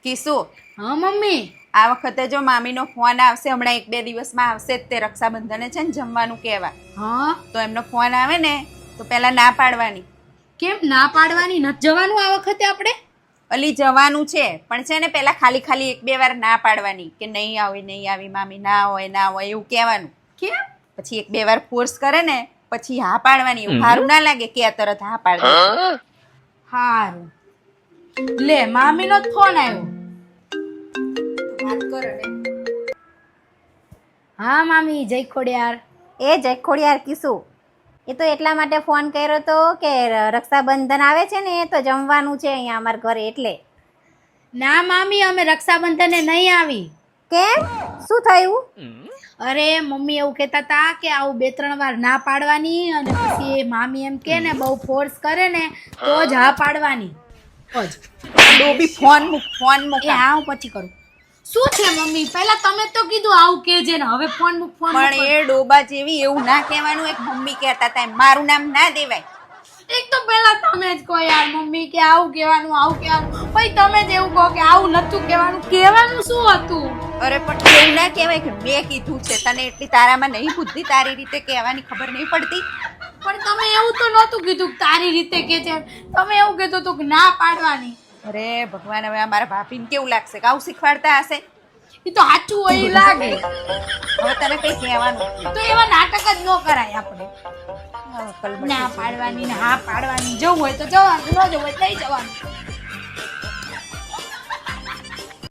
કિસુ હા મમ્મી. આ વખતે જો મામીનો ફોન આવશે હમણાં 1-2 દિવસમાં આવશે જ તે રક્ષાબંધને છે ને જમવાનું કહેવા. હા તો એમનો ફોન આવે ને તો પહેલા ના પાડવાની. કેમ ના પાડવાની? નથી જવાનું આ વખતે આપણે? અલી જવાનું છે પણ છે ને પહેલા ખાલી 1-2 વાર ના પાડવાની કે નહીં આવી મામી, ના હોય એવું કહેવાનું. કેમ? પછી 1-2 વાર ફોર્સ કરે ને પછી હા પાડવાની. એવું સારું ના લાગે કે આ તરત હા પાડ દે. હારું. લે મામીનો જ ફોન આવ્યો. વાત કર ને. હા મામી, જય ખોડિયાર. એ જય ખોડિયાર કિસુ. એ તો એટલા માટે ફોન કર્યો તો કે રક્ષાબંધન આવે છે ને તો જમવાનું છે અહીંયા અમારા ઘરે એટલે. ના મામી, અમે રક્ષાબંધને નહીં આવી. કેમ? શું થયું? અરે મમ્મી એવું કહેતા હતા કે આવું 2-3 વાર ના પાડવાની અને પછી મામી એમ કે ને બહુ ફોર્સ કરે ને તો જ હા પાડવાની. ડોબી ફોન મૂક. એ હા હું પછી કરું. શું છે મમ્મી? પહેલા તમે તો કીધું આવું કેજે ને હવે ફોન મૂક ફોન મૂક. પણ એ ડોબા જેવી એવું ના કહેવાનું. એક મમ્મી કહેતા હતા એમ મારું નામ ના દેવાય. એક તો પહેલા તમે જ કહો યાર મમ્મી કે આવું કહેવાનું પછી તમે જ એવું કહો કે આવું નતું કહેવાનું શું હતું? અરે પણ એવું ના કહેવાય કે મેં કીધું છે તને. એટલી તારામાં નહીં બુદ્ધિ તારી રીતે કહેવાની ખબર નહીં પડતી. પણ તમે એવું તો નહોતું કીધું કે તારી રીતે કે છે. તમે એવું કીધું હતું કે ના પાડવાની. અરે ભગવાન, હવે અમારા ભાભીને કેવું લાગશે કે આવું શીખવાડતા હશે? એ તો સાચું હોય એ લાગે. હવે તને કઈ કહેવાનું તો એવા નાટક જ ન કરાય આપણે. અક્કલ ના પાડવાની ને હા પાડવાની. જવું હોય તો જવાનું, ન જવું હોય તો નહીં જવાનું.